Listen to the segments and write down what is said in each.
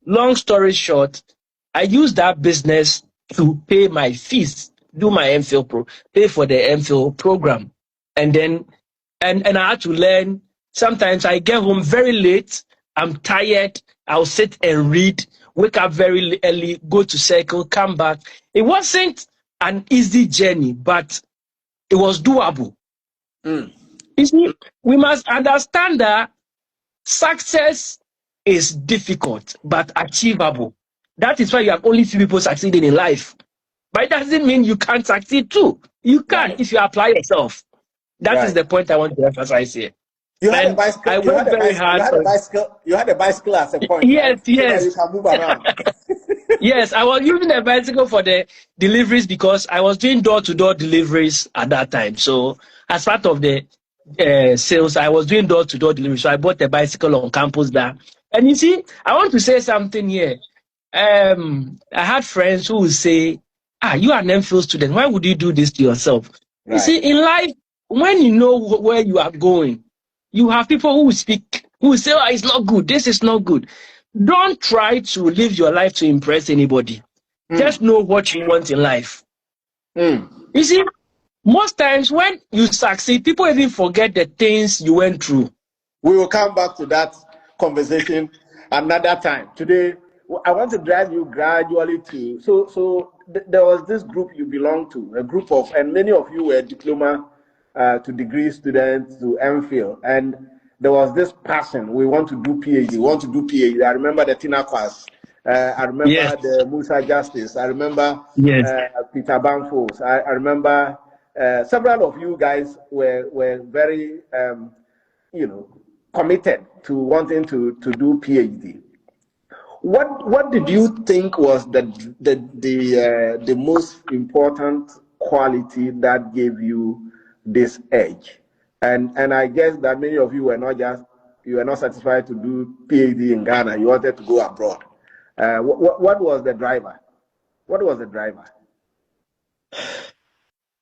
long story short, I used that business to pay my fees, do my MPhil pay for the MPhil program. And then, and I had to learn. Sometimes I get home very late. I'm tired. I'll sit and read, wake up very early, go to circle, come back. It wasn't an easy journey, but it was doable. You see, we must understand that success is difficult but achievable. That is why you have only few people succeeding in life. But it doesn't mean you can't succeed too. You can if you apply yourself. That is the point I want to emphasize here. You had a bicycle. You had a bicycle as a point. Yes, right? yes. So that you can move around. Yes, I was using the bicycle for the deliveries because I was doing door-to-door deliveries at that time. So as part of the sales, I was doing door-to-door delivery. So I bought a bicycle on campus there. And you see, I want to say something here. I had friends who would say, you are an MPhil student. Why would you do this to yourself? Right. You see, in life, when you know where you are going, you have people who will speak, who will say, it's not good. This is not good. Don't try to live your life to impress anybody. Just know what you want in life. You see, most times when you succeed, people even forget the things you went through. We will come back to that conversation another time. Today, I want to drive you gradually to. So there was this group you belonged to, a group of, and many of you were diploma to degree students to MPhil, and there was this passion. We want to do PhD. We want to do PhD. I remember the Tina Kwas. I remember the Musa Justice. I remember Peter Banfos. I remember several of you guys were very committed to wanting to do PhD. What did you think was the most important quality that gave you this edge? And I guess that many of you were not satisfied to do PhD in Ghana. You wanted to go abroad. What was the driver? What was the driver?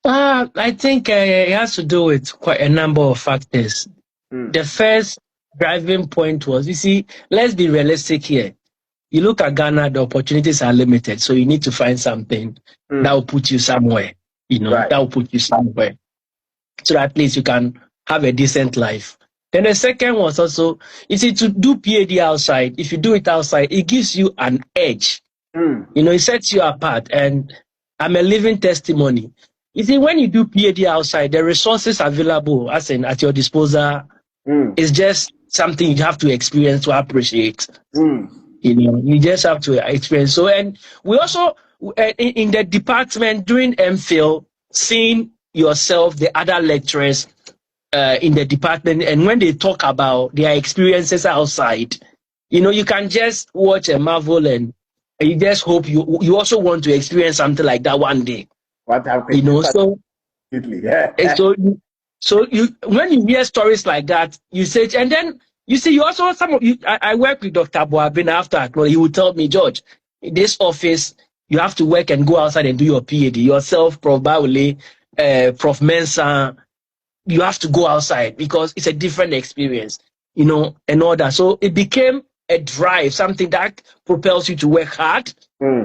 I think it has to do with quite a number of factors. The first driving point was, you see, let's be realistic here. You look at Ghana, the opportunities are limited, so you need to find something that will put you somewhere, that will put you somewhere. So that at least you can have a decent life. Then the second was also, you see, to do PhD outside, if you do it outside, it gives you an edge. It sets you apart. And I'm a living testimony. You see, when you do PhD outside, the resources available as in at your disposal is just something you have to experience to appreciate. You just have to experience. So, and we also, in the department during MPhil, seeing yourself, the other lecturers in the department, and when they talk about their experiences outside, you can just watch a marvel and you just hope you also want to experience something like that one day. So when you hear stories like that, you say, and then you see, you also, I work with Dr. Boabin after, he would tell me, George, in this office, you have to work and go outside and do your PhD. Yourself, Prof. Bawole, Prof. Mensah, you have to go outside because it's a different experience, and all that. So it became a drive, something that propels you to work hard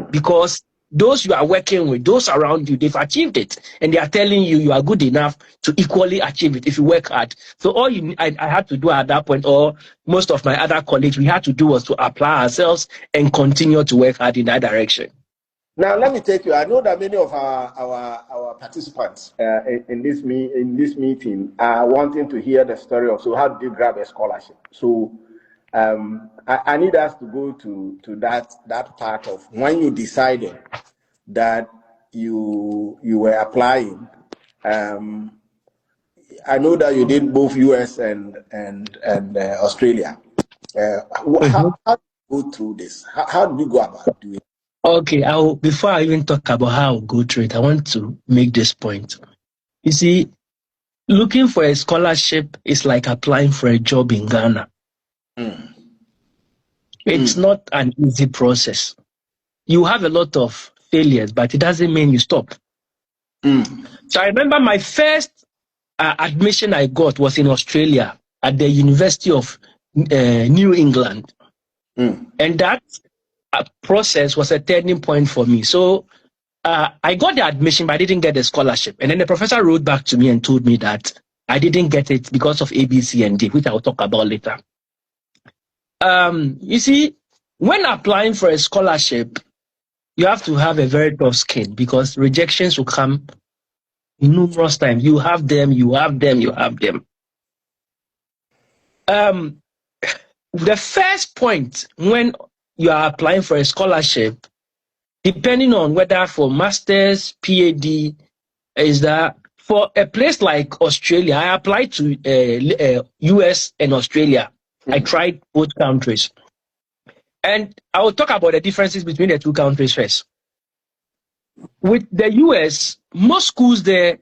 because those you are working with, those around you, they've achieved it. And they are telling you are good enough to equally achieve it if you work hard. So all I had to do at that point, or most of my other colleagues, we had to do was to apply ourselves and continue to work hard in that direction. Now, let me take you. I know that many of our participants in this meeting are wanting to hear the story of, so how did you grab a scholarship? So I need us to go to that part of when you decided that you were applying. I know that you did both US and Australia. How did you go through this? How did you go about doing it? Okay, before I even talk about how I'll go through it, I want to make this point. You see, looking for a scholarship is like applying for a job in Ghana. It's not an easy process. You have a lot of failures, but it doesn't mean you stop. So I remember my first admission I got was in Australia at the University of New England. And that process was a turning point for me. So I got the admission, but I didn't get the scholarship. And then the professor wrote back to me and told me that I didn't get it because of A, B, C, and D, which I'll talk about later. You see, when applying for a scholarship, you have to have a very tough skin because rejections will come numerous times. You have them. The first point when you are applying for a scholarship, depending on whether for master's, PhD, is that for a place like Australia, I applied to US and Australia. I tried both countries. And I will talk about the differences between the two countries first. With the US, most schools there,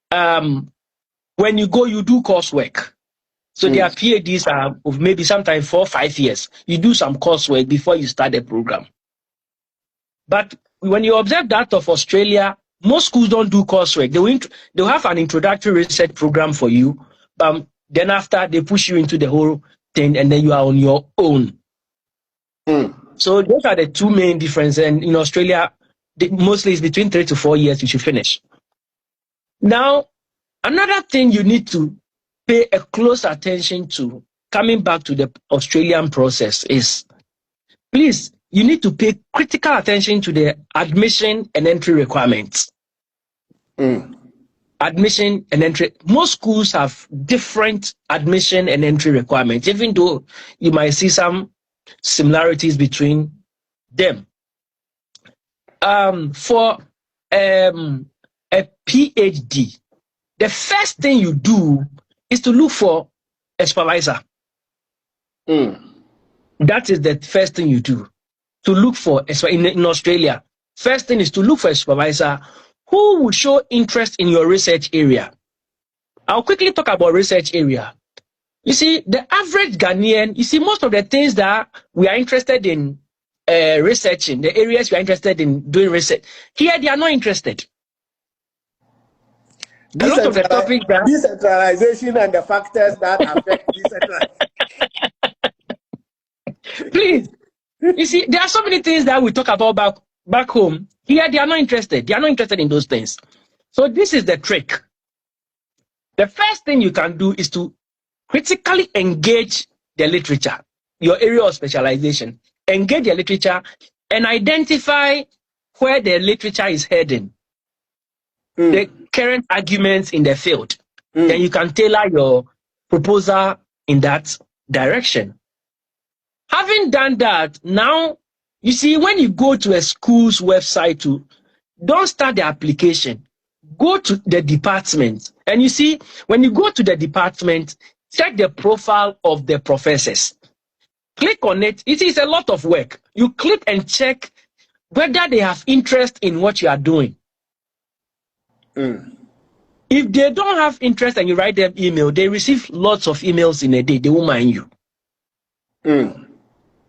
when you go, you do coursework. So their PhDs are of maybe sometimes 4 or 5 years. You do some coursework before you start the program. But when you observe that of Australia, most schools don't do coursework. They'll have an introductory research program for you. Then after, they push you into the whole thing, and then you are on your own. So those are the two main differences. And in Australia, mostly it's between 3 to 4 years you should finish. Now, another thing you need to pay a close attention to, coming back to the Australian process, is please, you need to pay critical attention to the admission and entry requirements. Admission and entry. Most schools have different admission and entry requirements, even though you might see some similarities between them. For a PhD, the first thing you do is to look for a supervisor. That is the first thing you do. To look for, in Australia, first thing is to look for a supervisor who will show interest in your research area. I'll quickly talk about research area. You see, the average Ghanaian, you see, most of the things that we are interested in researching, the areas we are interested in doing research, here they are not interested. A lot of the topics that decentralization and the factors that affect decentralization. Please, you see, there are so many things that we talk about back home. Here, they are not interested. They are not interested in those things. So this is the trick. The first thing you can do is to critically engage the literature, your area of specialization. Engage the literature and identify where the literature is heading, the current arguments in the field. Then you can tailor your proposal in that direction. Having done that, now, you see, when you go to a school's website, don't start the application. Go to the department. And you see, when you go to the department, check the profile of the professors. Click on it. It is a lot of work. You click and check whether they have interest in what you are doing. If they don't have interest and you write them email, they receive lots of emails in a day. They won't mind you.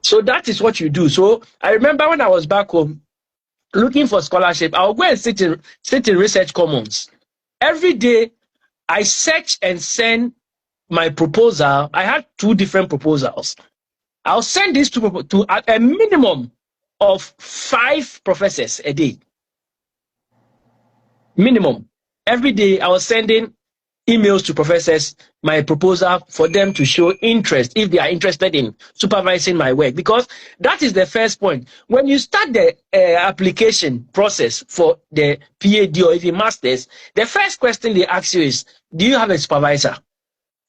So that is what you do. So I remember when I was back home looking for scholarship, I'll go and sit in Research Commons. Every day I search and send my proposal. I had 2 different proposals. I'll send this to a minimum of 5 professors a day. Minimum. Every day I was sending emails to professors, my proposal for them to show interest if they are interested in supervising my work, because that is the first point. When you start the application process for the PhD or even master's, the first question they ask you is, do you have a supervisor?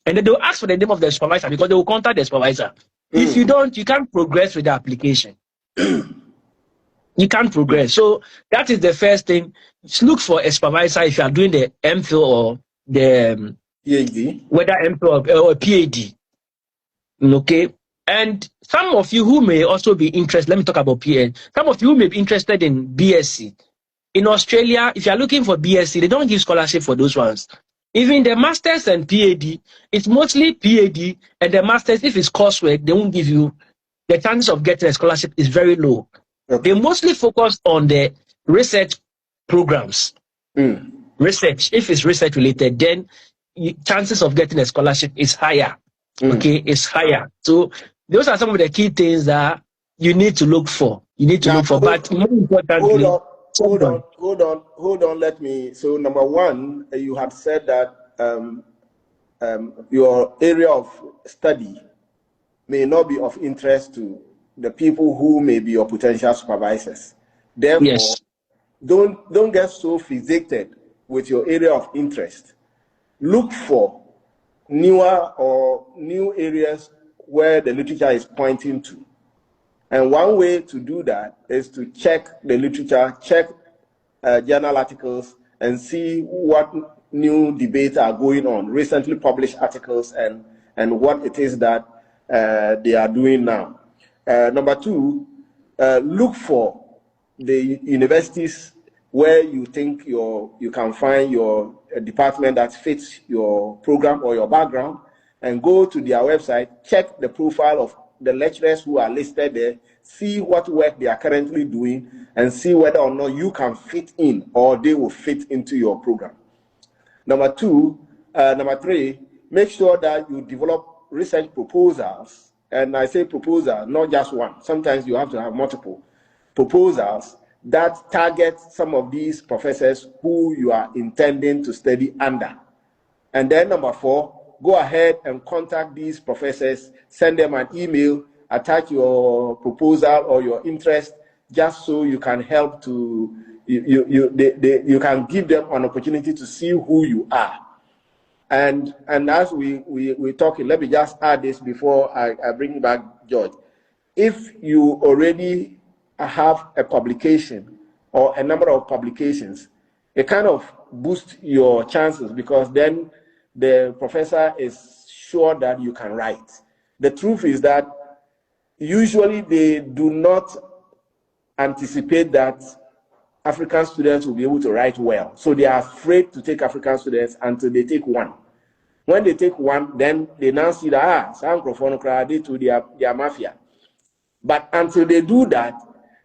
And then they'll ask for the name of the supervisor because they will contact the supervisor. If you don't, you can't progress with the application. You can't progress. So that is the first thing. Just look for a supervisor if you are doing the MPhil or the PhD, whether MPhil or PhD. Okay. And some of you who may also be interested, let me talk about PhD. Some of you who may be interested in BSc. In Australia, if you are looking for BSc, they don't give scholarship for those ones. Even the masters and PhD, it's mostly PhD, and the masters, if it's coursework, they won't give you. The chances of getting a scholarship is very low. Okay. They mostly focus on the research programs. Research, if it's research related, then chances of getting a scholarship is higher. Okay, it's higher. So those are some of the key things that you need to look for. you need to look for. But more importantly, hold on. Let me. So number one, you had said that your area of study may not be of interest to the people who may be your potential supervisors. Therefore, yes. don't get so fixated with your area of interest. Look for newer or new areas where the literature is pointing to. And one way to do that is to check the literature, check journal articles, and see what new debates are going on, recently published articles, and what it is that they are doing now. Number two, look for the universities where you think you can find your department that fits your program or your background, and go to their website, check the profile of the lecturers who are listed there, see what work they are currently doing, and see whether or not you can fit in or they will fit into your program. Number three, make sure that you develop research proposals. And I say proposal, not just one. Sometimes you have to have multiple proposals that target some of these professors who you are intending to study under. And then number four, go ahead and contact these professors, send them an email, attach your proposal or your interest, just so you can help to, you can give them an opportunity to see who you are. And as we're talking, let me just add this before I bring back George. If you already have a publication or a number of publications, it kind of boosts your chances, because then the professor is sure that you can write. The truth is that usually they do not anticipate that African students will be able to write well. So they are afraid to take African students until they take one. When they take one, then they now see that, some microphone credit to their mafia. But until they do that,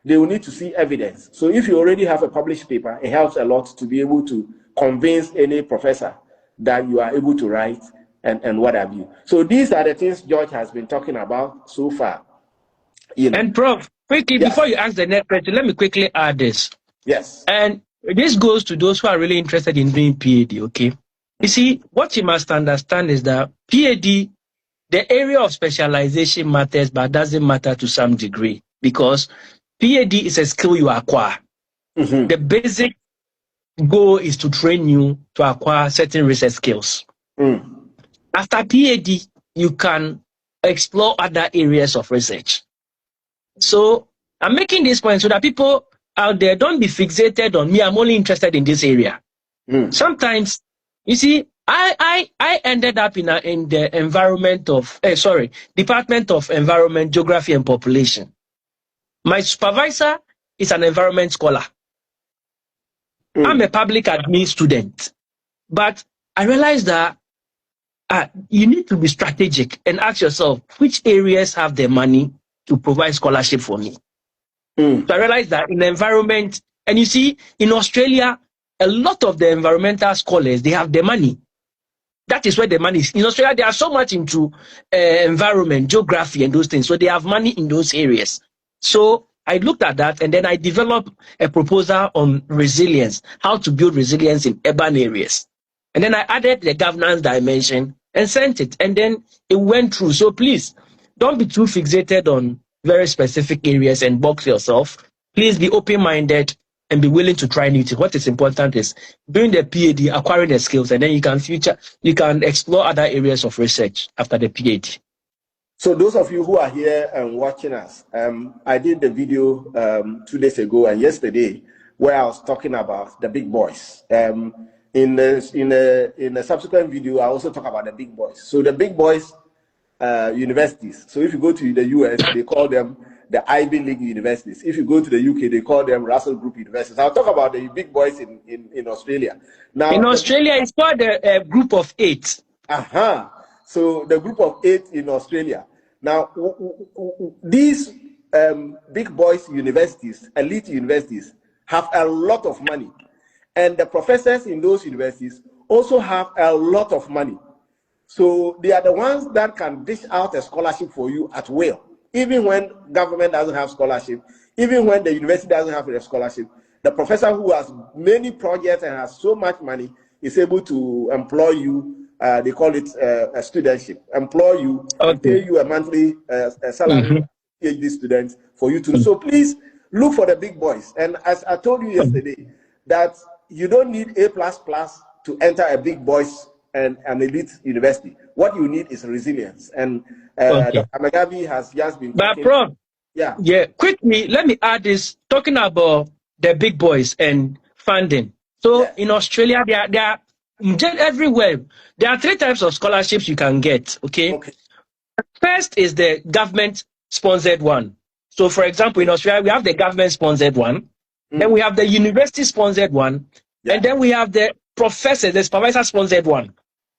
they will need to see evidence. So if you already have a published paper, it helps a lot to be able to convince any professor that you are able to write and what have you. So these are the things George has been talking about so far. You know. And Prof, quickly, yes. Before you ask the next question, let me quickly add this. Yes. And this goes to those who are really interested in doing PhD, okay? You see, what you must understand is that PhD, the area of specialization matters, but doesn't matter to some degree, because PhD is a skill you acquire. Mm-hmm. The basic goal is to train you to acquire certain research skills. Mm. After PhD, you can explore other areas of research. So I'm making this point so that people out there don't be fixated on me. I'm only interested in this area. Mm. Sometimes, you see, I ended up in the environment of Department of Environment, Geography and Population. My supervisor is an environment scholar. Mm. I'm a public admin student, but I realized that you need to be strategic and ask yourself which areas have the money to provide scholarship for me. Mm. So I realized that in the environment, and you see, in Australia, a lot of the environmental scholars, they have the money. That is where the money is. In Australia, they are so much into environment, geography, and those things. So they have money in those areas. So I looked at that, and then I developed a proposal on resilience, how to build resilience in urban areas. And then I added the governance dimension and sent it, and then it went through. So please, don't be too fixated on very specific areas and box yourself. Please be open-minded and be willing to try new things. What is important is doing the PhD, acquiring the skills, and then you can explore other areas of research after the PhD. So those of you who are here and watching us, I did the video 2 days ago and yesterday where I was talking about the big boys. In a subsequent video, I also talk about the big boys. So the big boys universities. So if you go to the US, they call them the Ivy League universities. If you go to the UK, they call them Russell Group universities. I'll talk about the big boys in Australia. Now, in Australia, it's called the group of 8. So the group of 8 in Australia. Now, these big boys universities, elite universities, have a lot of money. And the professors in those universities also have a lot of money. So they are the ones that can dish out a scholarship for you at will. even when government doesn't have scholarship, even when the university doesn't have a scholarship, the professor who has many projects and has so much money is able to employ you. They call it a studentship. Employ you and pay you a monthly salary, PhD students, for you to. So please look for the big boys. And as I told you yesterday, that you don't need A++ to enter a big boys and an elite university. What you need is resilience. And Dr. Amegavi has just been talking. But Prof, yeah, quickly, let me add this, talking about the big boys and funding. So in Australia, there are everywhere. There are 3 types of scholarships you can get, okay? First is the government-sponsored one. So, for example, in Australia, we have the government-sponsored one. Then we have the university-sponsored one. And then we have the professor, the supervisor-sponsored one.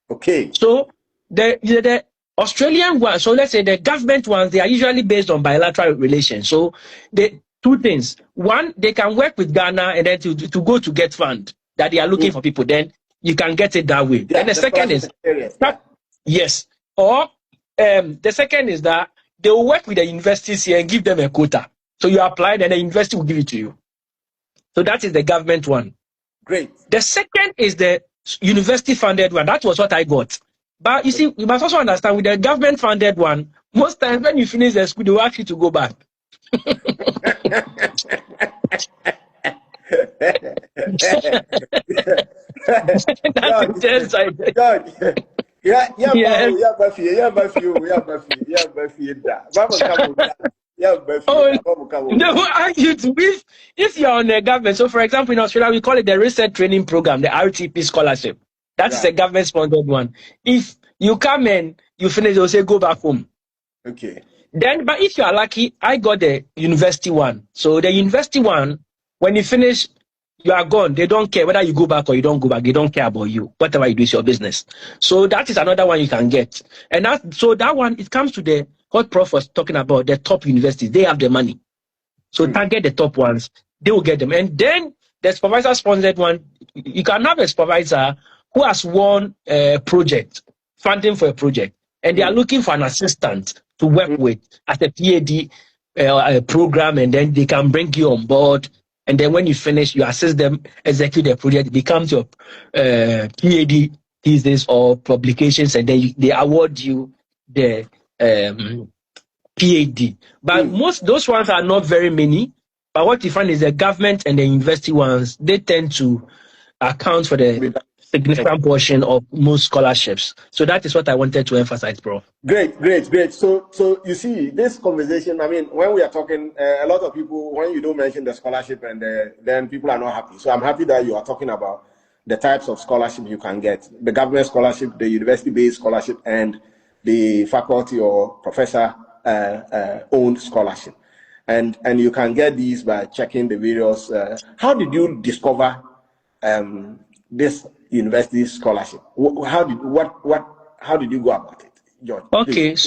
Okay. So, the Australian one, so let's say the government ones, they are usually based on bilateral relations. So, the 2 things. One, they can work with Ghana and then to go to get fund that they are looking for people. Then you can get it that way. Then the second is, yes. Or the second is that they will work with the universities here and give them a quota. So you apply, and the university will give it to you. So that is the government one. Great. The second is the university funded one. That was what I got. But you see, you must also understand with the government funded one, most times when you finish the school, they will ask you to go back. If you're on a government, so for example in Australia we call it the research training program, the RTP scholarship. That is a government sponsored one. If you come and you finish, they'll say go back home. Okay. Then, but if you are lucky, I got the university one. So the university one, when you finish, you are gone. They don't care whether you go back or you don't go back. They don't care about you. Whatever you do is your business. So that is another one you can get. And that one, it comes to the what Prof was talking about, the top universities. They have the money. So target the top ones. They will get them. And then the supervisor sponsored one, you can have a supervisor who has won a project, funding for a project, and they are looking for an assistant to work with as a PhD program, and then they can bring you on board. And then when you finish, you assist them execute the project. It becomes your PhD thesis or publications, and then they award you the PhD. But most those ones are not very many. But what you find is the government and the university ones, they tend to account for the significant portion of most scholarships. So that is what I wanted to emphasize, Prof. Great. So you see, this conversation, I mean, when we are talking, a lot of people, when you don't mention the scholarship, and then people are not happy. So I'm happy that you are talking about the types of scholarship you can get: the government scholarship, the university-based scholarship, and the faculty or professor owned scholarship. And you can get these by checking the various. How did you discover this university scholarship? How did you go about it, George? Okay, please.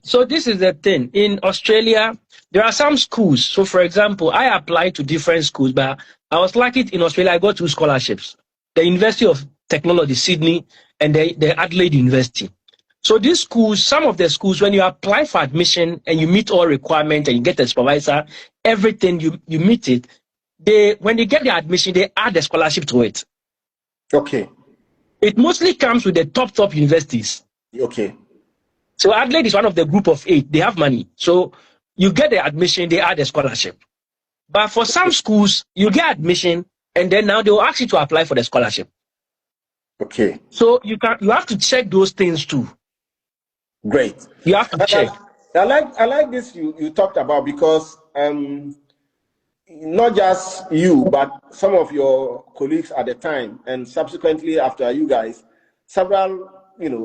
So this is the thing. In Australia, there are some schools. So for example, I applied to different schools, but I was lucky in Australia. I got 2 scholarships: the University of Technology, Sydney, and the Adelaide University. So these schools, some of the schools, when you apply for admission and you meet all requirements and you get a supervisor, everything you meet it, when they get the admission, they add the scholarship to it. Okay. It mostly comes with the top universities. Okay. So Adelaide is one of the group of 8. They have money. So you get the admission, they add the scholarship. But for some schools, you get admission, and then now they will ask you to apply for the scholarship. Okay. So you have to check those things too. Great. You have to check. I like this you talked about, because not just you, but some of your colleagues at the time, and subsequently after you guys, several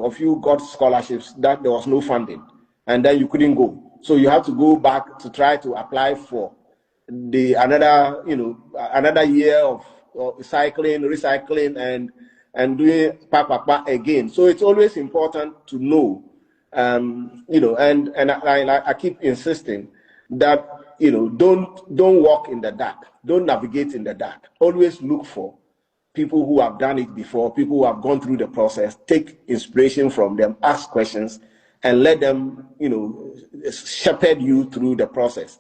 of you got scholarships that there was no funding, and then you couldn't go. So you have to go back to try to apply for another year of recycling, and doing again. So it's always important to know, and I keep insisting that don't walk in the dark, don't navigate in the dark. Always look for people who have done it before, people who have gone through the process. Take inspiration from them, ask questions, and let them shepherd you through the process.